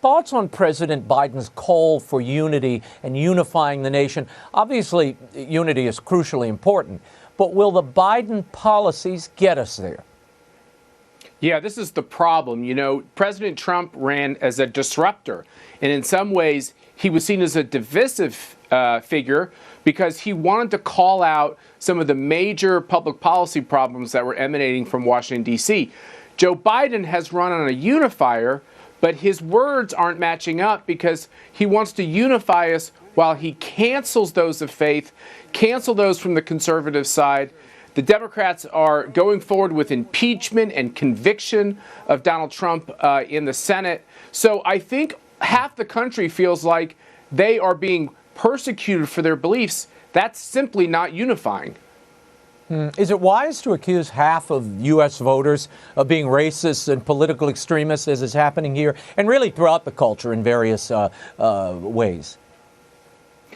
thoughts on President Biden's call for unity and unifying the nation? Obviously, unity is crucially important, but will the Biden policies get us there? Yeah, this is the problem. You know, President Trump ran as a disruptor, and in some ways, he was seen as a divisive figure because he wanted to call out some of the major public policy problems that were emanating from Washington, D.C. Joe Biden has run on a unifier, but his words aren't matching up because he wants to unify us while he cancels those of faith, cancel those from the conservative side. The Democrats are going forward with impeachment and conviction of Donald Trump in the Senate. So I think half the country feels like they are being persecuted for their beliefs. That's simply not unifying. Is it wise to accuse half of U.S. voters of being racist and political extremists, as is happening here, and really throughout the culture in various ways?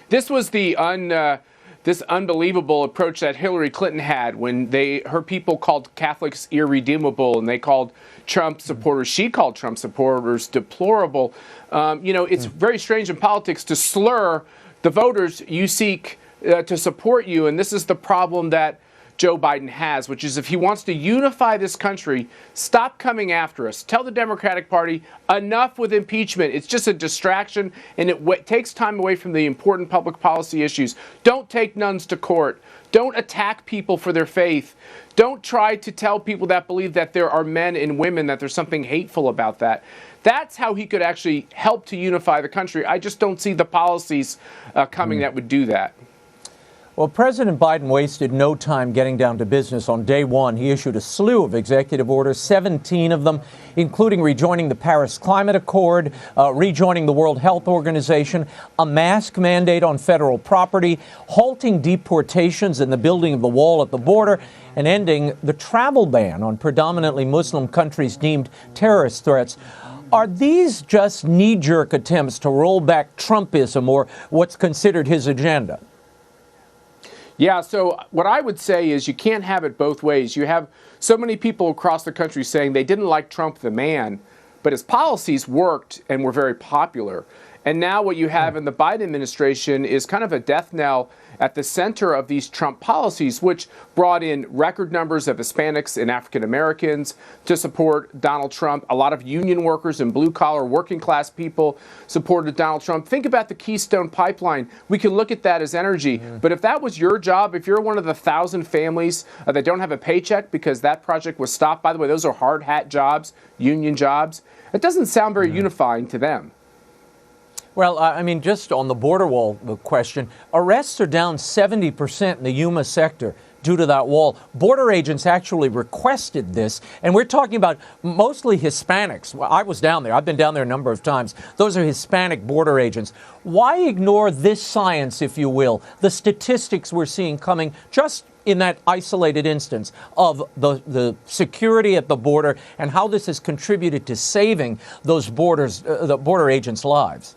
This was this unbelievable approach that Hillary Clinton had when her people called Catholics irredeemable, and they called Trump supporters, she called Trump supporters deplorable. It's very strange in politics to slur the voters you seek to support you, and this is the problem that Joe Biden has, which is if he wants to unify this country, stop coming after us. Tell the Democratic Party, enough with impeachment. It's just a distraction, and it takes time away from the important public policy issues. Don't take nuns to court. Don't attack people for their faith. Don't try to tell people that believe that there are men and women, that there's something hateful about that. That's how he could actually help to unify the country. I just don't see the policies coming that would do that. Well, President Biden wasted no time getting down to business. On day one, he issued a slew of executive orders, 17 of them, including rejoining the Paris Climate Accord, rejoining the World Health Organization, a mask mandate on federal property, halting deportations and the building of the wall at the border, and ending the travel ban on predominantly Muslim countries deemed terrorist threats. Are these just knee-jerk attempts to roll back Trumpism or what's considered his agenda? Yeah, so what I would say is you can't have it both ways. You have so many people across the country saying they didn't like Trump the man, but his policies worked and were very popular. And now what you have in the Biden administration is kind of a death knell at the center of these Trump policies, which brought in record numbers of Hispanics and African Americans to support Donald Trump. A lot of union workers and blue-collar working class people supported Donald Trump. Think about the Keystone Pipeline. We can look at that as energy. But if that was your job, if you're one of the 1,000 families that don't have a paycheck because that project was stopped, by the way, those are hard hat jobs, union jobs, it doesn't sound very unifying to them. Well, I mean, just on the border wall question, arrests are down 70% in the Yuma sector due to that wall. Border agents actually requested this, and we're talking about mostly Hispanics. Well, I was down there. I've been down there a number of times. Those are Hispanic border agents. Why ignore this science, if you will, the statistics we're seeing coming just in that isolated instance of the security at the border and how this has contributed to saving those the border agents' lives?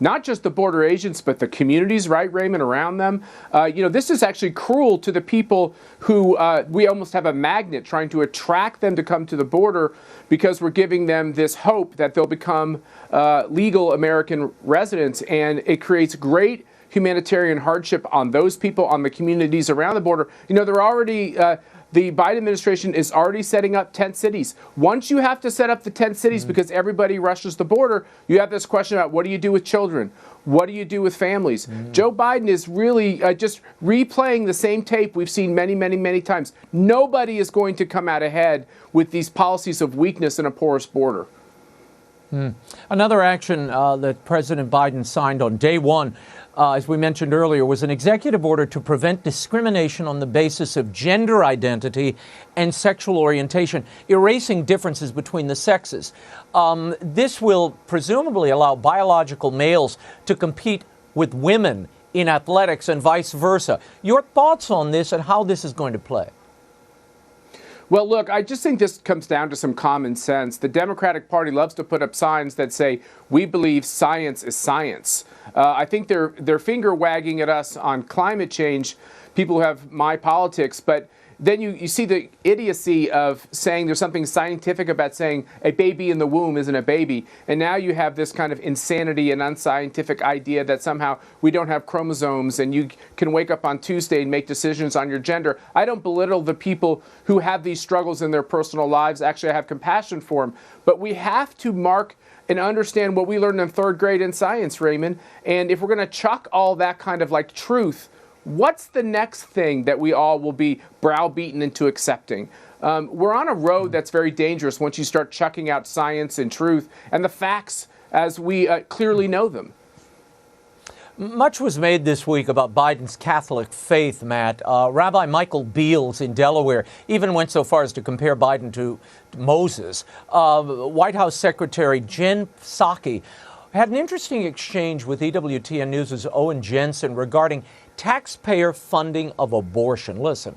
Not just the border agents, but the communities, right, Raymond, around them. This is actually cruel to the people who we almost have a magnet trying to attract them to come to the border because we're giving them this hope that they'll become legal American residents. And it creates great humanitarian hardship on those people, on the communities around the border. They're already... The Biden administration is already setting up tent cities. Once you have to set up the tent cities because everybody rushes the border, you have this question about what do you do with children? What do you do with families? Joe Biden is really just replaying the same tape we've seen many, many, many times. Nobody is going to come out ahead with these policies of weakness in a porous border. Another action that President Biden signed on day one, as we mentioned earlier, was an executive order to prevent discrimination on the basis of gender identity and sexual orientation, erasing differences between the sexes. This will presumably allow biological males to compete with women in athletics and vice versa. Your thoughts on this and how this is going to play? Well, look, I just think this comes down to some common sense. The Democratic Party loves to put up signs that say, we believe science is science. I think they're finger wagging at us on climate change, people who have my politics, but then you see the idiocy of saying there's something scientific about saying a baby in the womb isn't a baby. And now you have this kind of insanity and unscientific idea that somehow we don't have chromosomes and you can wake up on Tuesday and make decisions on your gender. I don't belittle the people who have these struggles in their personal lives. Actually, I have compassion for them. But we have to mark and understand what we learned in third grade in science, Raymond. And if we're going to chuck all that kind of like truth, what's the next thing that we all will be browbeaten into accepting? We're on a road that's very dangerous once you start chucking out science and truth and the facts as we clearly know them. Much was made this week about Biden's Catholic faith, Matt. Rabbi Michael Beals in Delaware even went so far as to compare Biden to Moses. White House Secretary Jen Psaki had an interesting exchange with EWTN News' Owen Jensen regarding taxpayer funding of abortion. Listen.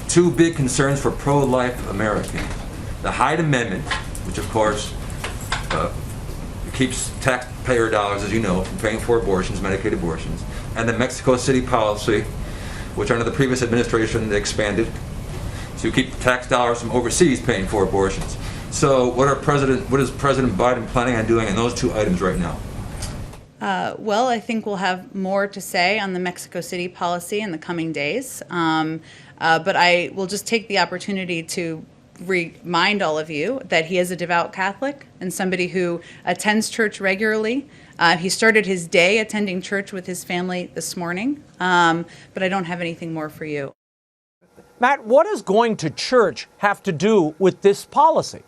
Two big concerns for pro-life Americans. The Hyde Amendment, which of course keeps taxpayer dollars, as you know, from paying for abortions, Medicaid abortions, and the Mexico City policy, which under the previous administration they expanded to keep tax dollars from overseas paying for abortions. So what is President Biden planning on doing on those two items right now? Well, I think we'll have more to say on the Mexico City policy in the coming days. But I will just take the opportunity to remind all of you that he is a devout Catholic and somebody who attends church regularly. He started his day attending church with his family this morning, but I don't have anything more for you. Matt, what does going to church have to do with this policy?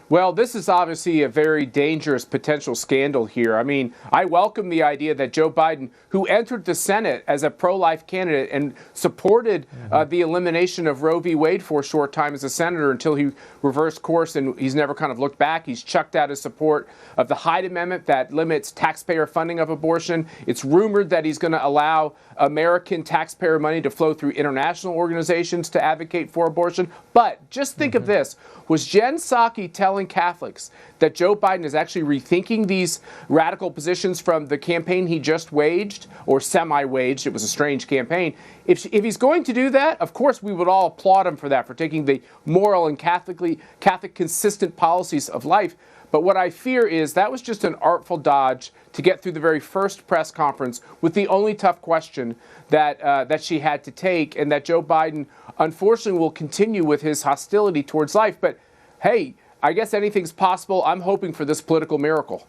Well, this is obviously a very dangerous potential scandal here. I mean, I welcome the idea that Joe Biden, who entered the Senate as a pro-life candidate and supported the elimination of Roe v. Wade for a short time as a senator until he reversed course and he's never kind of looked back. He's chucked out his support of the Hyde Amendment that limits taxpayer funding of abortion. It's rumored that he's going to allow American taxpayer money to flow through international organizations to advocate for abortion. But just think of this. Was Jen Psaki telling Catholics that Joe Biden is actually rethinking these radical positions from the campaign he just waged, or semi-waged? It was a strange campaign. If he's going to do that, of course we would all applaud him for that, for taking the moral and Catholic consistent policies of life. But what I fear is that was just an artful dodge to get through the very first press conference with the only tough question that she had to take, and that Joe Biden, unfortunately, will continue with his hostility towards life. But hey, I guess anything's possible. I'm hoping for this political miracle.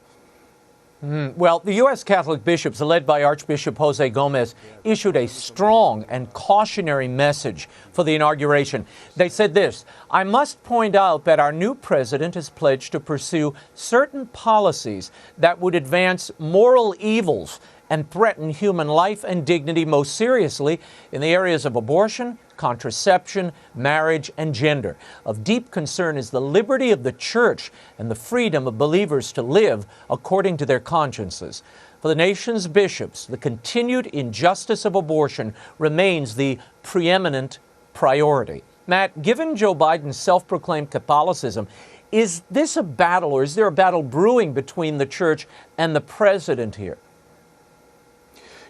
Well, the U.S. Catholic bishops, led by Archbishop Jose Gomez, issued a strong and cautionary message for the inauguration. They said this: "I must point out that our new president has pledged to pursue certain policies that would advance moral evils and threaten human life and dignity most seriously in the areas of abortion, contraception, marriage, and gender. Of deep concern is the liberty of the Church and the freedom of believers to live according to their consciences. For the nation's bishops, the continued injustice of abortion remains the preeminent priority." Matt, given Joe Biden's self-proclaimed Catholicism, is this a battle, or is there a battle brewing between the Church and the president here?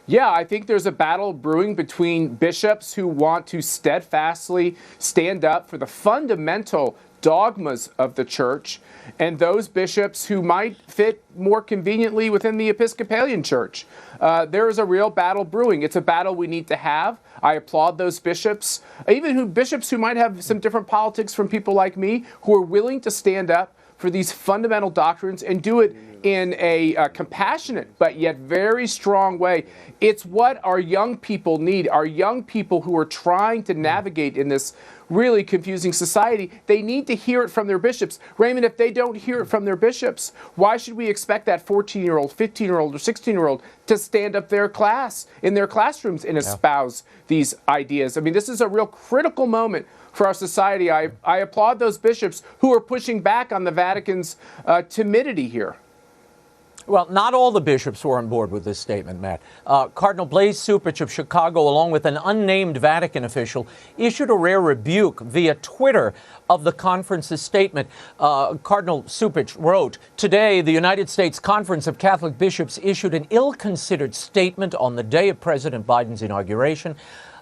Yeah, I think there's a battle brewing between bishops who want to steadfastly stand up for the fundamental dogmas of the church and those bishops who might fit more conveniently within the Episcopalian Church. There is a real battle brewing. It's a battle we need to have. I applaud those bishops, even bishops who might have some different politics from people like me, who are willing to stand up for these fundamental doctrines and do it in a compassionate but yet very strong way. It's what our young people need. Our young people who are trying to navigate in this really confusing society, they need to hear it from their bishops. Raymond, if they don't hear it from their bishops, why should we expect that 14-year-old, 15-year-old, or 16-year-old to stand up in their classrooms and espouse these ideas? I mean, this is a real critical moment for our society. I applaud those bishops who are pushing back on the Vatican's timidity here. Well, not all the bishops were on board with this statement, Matt. Cardinal Blaise Cupich of Chicago, along with an unnamed Vatican official, issued a rare rebuke via Twitter of the conference's statement. Cardinal Cupich wrote, "Today, the United States Conference of Catholic Bishops issued an ill-considered statement on the day of President Biden's inauguration.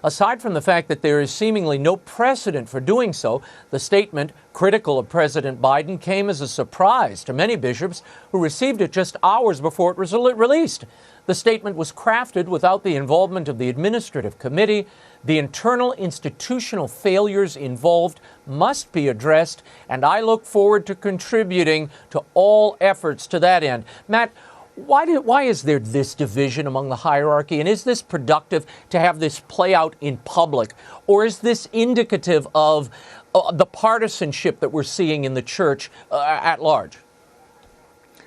Aside from the fact that there is seemingly no precedent for doing so, the statement critical of President Biden came as a surprise to many bishops who received it just hours before it was released. The statement was crafted without the involvement of the administrative committee. The internal institutional failures involved must be addressed, and I look forward to contributing to all efforts to that end. Matt, why is there this division among the hierarchy, and is this productive to have this play out in public, or is this indicative of the partisanship that we're seeing in the church at large?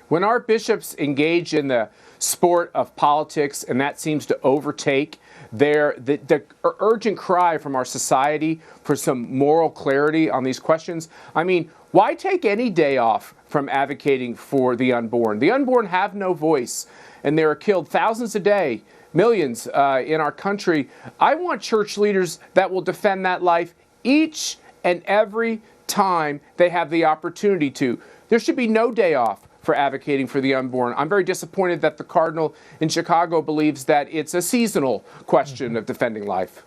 When our bishops engage in the sport of politics, and that seems to overtake the urgent cry from our society for some moral clarity on these questions, I mean, why take any day off from advocating for the unborn? The unborn have no voice, and they are killed thousands a day, millions in our country. I want church leaders that will defend that life each and every time they have the opportunity to. There should be no day off for advocating for the unborn. I'm very disappointed that the Cardinal in Chicago believes that it's a seasonal question of defending life.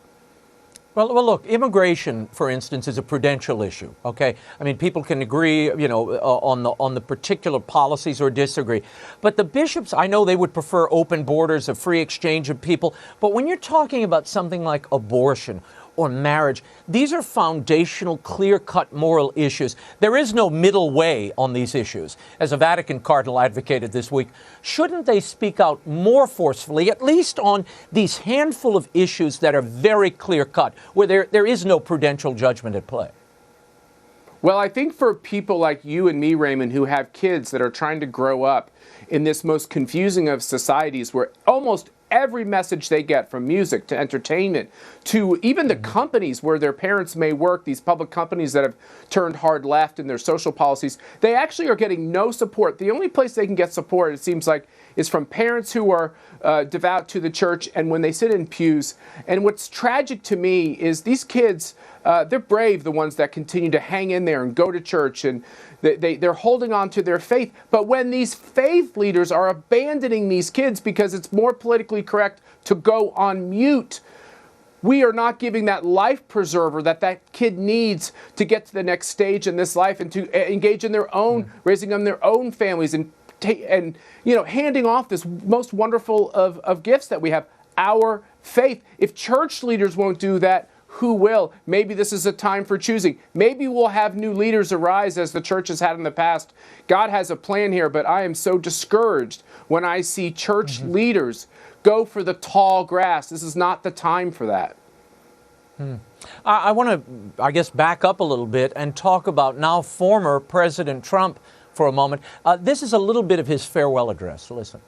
Well, look, immigration, for instance, is a prudential issue, okay? I mean, people can agree, on the particular policies or disagree. But the bishops, I know they would prefer open borders, a free exchange of people. But when you're talking about something like abortion or marriage, these are foundational, clear-cut moral issues. There is no middle way on these issues. As a Vatican cardinal advocated this week, shouldn't they speak out more forcefully, at least on these handful of issues that are very clear-cut, where there is no prudential judgment at play? Well, I think for people like you and me, Raymond, who have kids that are trying to grow up in this most confusing of societies where almost every message they get, from music to entertainment to even the companies where their parents may work, these public companies that have turned hard left in their social policies, they actually are getting no support. The only place they can get support, it seems like, is from parents who are devout to the church and when they sit in pews. And what's tragic to me is these kids, they're brave, the ones that continue to hang in there and go to church, and they're holding on to their faith. But when these faith leaders are abandoning these kids because it's more politically correct to go on mute, we are not giving that life preserver that kid needs to get to the next stage in this life and to engage in their own, raising them their own families and handing off this most wonderful of gifts that we have, our faith. If church leaders won't do that, who will? Maybe this is a time for choosing. Maybe we'll have new leaders arise as the church has had in the past. God has a plan here, but I am so discouraged when I see church leaders go for the tall grass. This is not the time for that. I want to, I guess, back up a little bit and talk about now former President Trump for a moment. This is a little bit of his farewell address. Listen.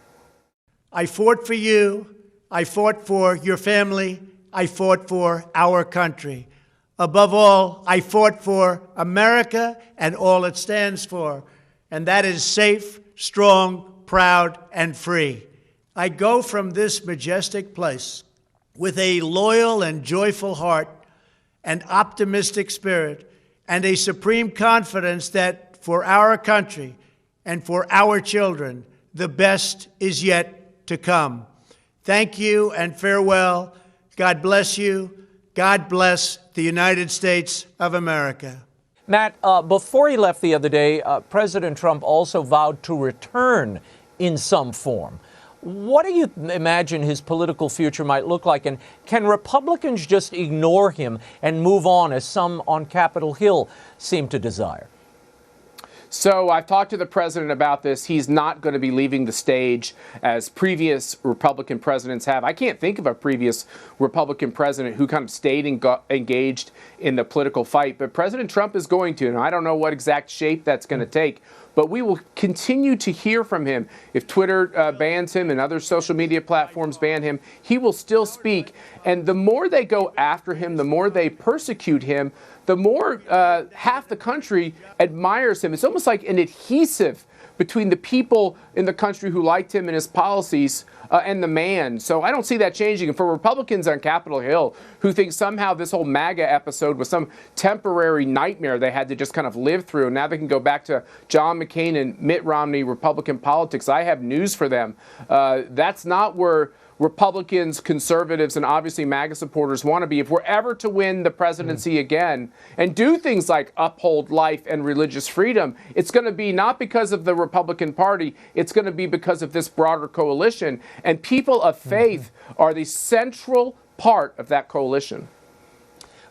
I fought for you. I fought for your family. I fought for our country. Above all, I fought for America and all it stands for, and that is safe, strong, proud, and free. I go from this majestic place with a loyal and joyful heart, an optimistic spirit, and a supreme confidence that for our country and for our children, the best is yet to come. Thank you and farewell. God bless you. God bless the United States of America. Matt, before he left the other day, President Trump also vowed to return in some form. What do you imagine his political future might look like? And can Republicans just ignore him and move on, as some on Capitol Hill seem to desire? So I've talked to the president about this. He's not going to be leaving the stage as previous Republican presidents have. I can't think of a previous Republican president who kind of stayed engaged in the political fight. But President Trump is going to, and I don't know what exact shape that's going to take. But we will continue to hear from him. If Twitter bans him and other social media platforms ban him, he will still speak. And the more they go after him, the more they persecute him, the more half the country admires him. It's almost like an adhesive between the people in the country who liked him and his policies and the man. So I don't see that changing. And for Republicans on Capitol Hill who think somehow this whole MAGA episode was some temporary nightmare they had to just kind of live through, and now they can go back to John McCain and Mitt Romney Republican politics, I have news for them. That's not where Republicans, conservatives, and obviously MAGA supporters want to be, if we're ever to win the presidency again and do things like uphold life and religious freedom, it's going to be not because of the Republican Party, it's going to be because of this broader coalition. And people of faith are the central part of that coalition.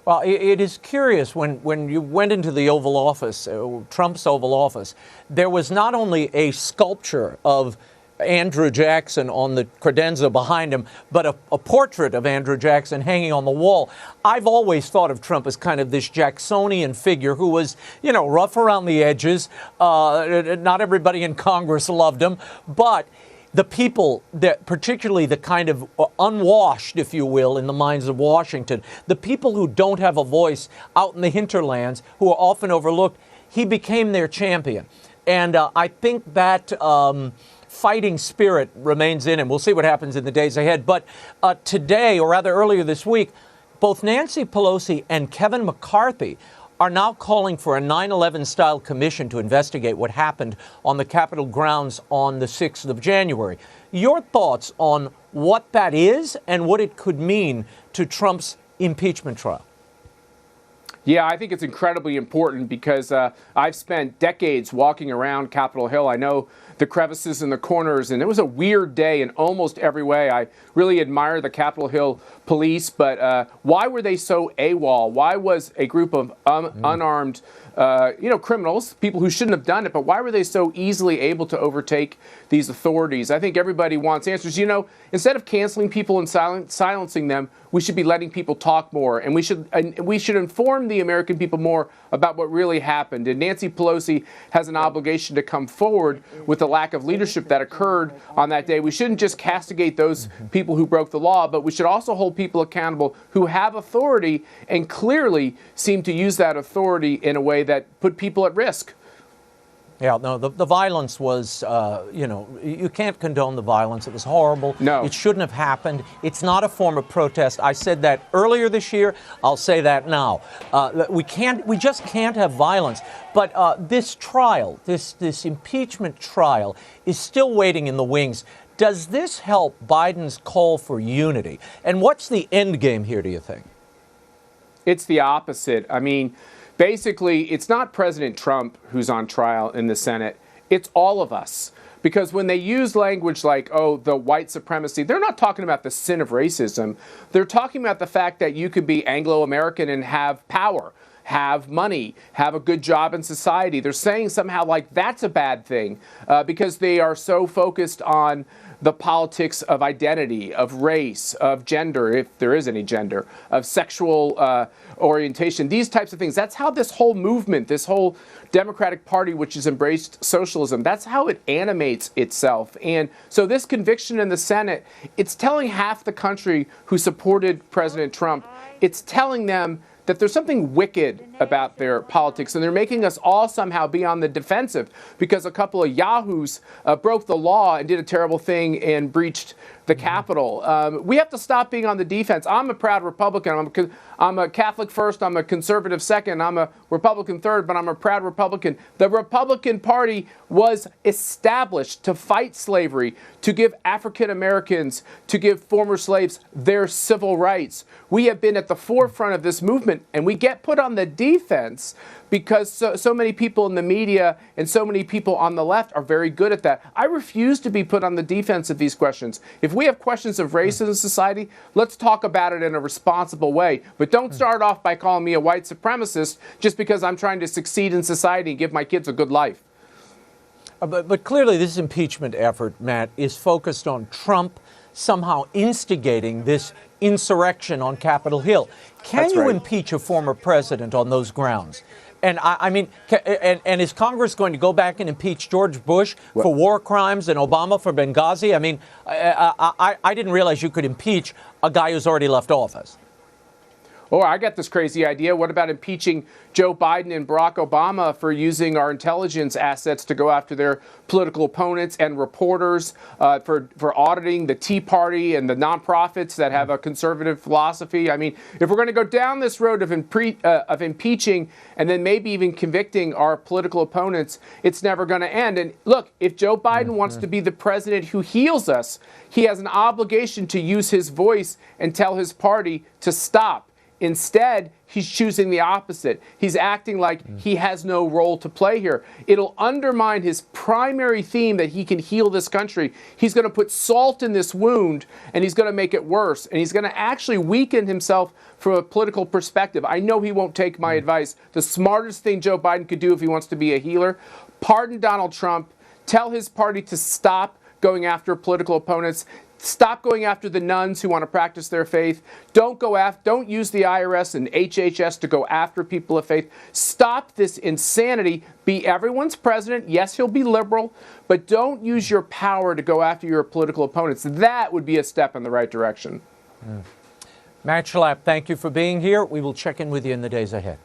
Well, it is curious, when you went into the Oval Office, Trump's Oval Office, there was not only a sculpture of Andrew Jackson on the credenza behind him, but a portrait of Andrew Jackson hanging on the wall. I've always thought of Trump as kind of this Jacksonian figure who was, rough around the edges. Not everybody in Congress loved him, but the people, that particularly the kind of unwashed, if you will, in the minds of Washington, the people who don't have a voice out in the hinterlands, who are often overlooked, he became their champion. And I think that fighting spirit remains in him. We'll see what happens in the days ahead. But today, or rather earlier this week, both Nancy Pelosi and Kevin McCarthy are now calling for a 9/11-style commission to investigate what happened on the Capitol grounds on the 6th of January. Your thoughts on what that is and what it could mean to Trump's impeachment trial? Yeah, I think it's incredibly important because I've spent decades walking around Capitol Hill. I know the crevices and the corners, and it was a weird day in almost every way. I really admire the Capitol Hill police, but why were they so AWOL? Why was a group of unarmed criminals, people who shouldn't have done it, but why were they so easily able to overtake these authorities? I think everybody wants answers. Instead of canceling people and silencing them, we should be letting people talk more, and we should inform the American people more about what really happened. And Nancy Pelosi has an obligation to come forward with the lack of leadership that occurred on that day. We shouldn't just castigate those people who broke the law, but we should also hold people accountable who have authority and clearly seem to use that authority in a way that put people at risk. Yeah, no, the violence was, you can't condone the violence. It was horrible. No. It shouldn't have happened. It's not a form of protest. I said that earlier this year. I'll say that now. We just can't have violence. But this trial, this impeachment trial, is still waiting in the wings. Does this help Biden's call for unity? And what's the end game here, do you think? It's the opposite. I mean, basically, it's not President Trump who's on trial in the Senate. It's all of us. Because when they use language like, the white supremacy, they're not talking about the sin of racism. They're talking about the fact that you could be Anglo-American and have power, have money, have a good job in society. They're saying somehow like that's a bad thing because they are so focused on the politics of identity, of race, of gender, if there is any gender, of sexual orientation, these types of things. That's how this whole movement, this whole Democratic Party, which has embraced socialism, that's how it animates itself. And so this conviction in the Senate, it's telling half the country who supported President Trump, it's telling them that there's something wicked about their politics, and they're making us all somehow be on the defensive because a couple of yahoos broke the law and did a terrible thing and breached the Capitol. We have to stop being on the defense. I'm a proud Republican. I'm a Catholic first. I'm a conservative second. I'm a Republican third, but I'm a proud Republican. The Republican Party was established to fight slavery, to give African Americans, to give former slaves their civil rights. We have been at the forefront of this movement, and we get put on the defense because so many people in the media and so many people on the left are very good at that. I refuse to be put on the defense of these questions. If we have questions of race in society, let's talk about it in a responsible way. But don't start off by calling me a white supremacist just because I'm trying to succeed in society and give my kids a good life. But clearly this impeachment effort, Matt, is focused on Trump somehow instigating this insurrection on Capitol Hill. Can you impeach a former president on those grounds? And and is Congress going to go back and impeach George Bush for war crimes and Obama for Benghazi? I mean, I didn't realize you could impeach a guy who's already left office. Oh, I got this crazy idea. What about impeaching Joe Biden and Barack Obama for using our intelligence assets to go after their political opponents and reporters, for auditing the Tea Party and the nonprofits that have a conservative philosophy? I mean, if we're going to go down this road of impeaching and then maybe even convicting our political opponents, it's never going to end. And look, if Joe Biden wants to be the president who heals us, he has an obligation to use his voice and tell his party to stop. Instead, he's choosing the opposite. He's acting like he has no role to play here. It'll undermine his primary theme that he can heal this country. He's going to put salt in this wound, and he's going to make it worse. And he's going to actually weaken himself from a political perspective. I know he won't take my advice. The smartest thing Joe Biden could do if he wants to be a healer, pardon Donald Trump, tell his party to stop going after political opponents. Stop going after the nuns who want to practice their faith. Don't use the IRS and HHS to go after people of faith. Stop this insanity. Be everyone's president. Yes, he'll be liberal, but don't use your power to go after your political opponents. That would be a step in the right direction. Matt Schlapp, thank you for being here. We will check in with you in the days ahead.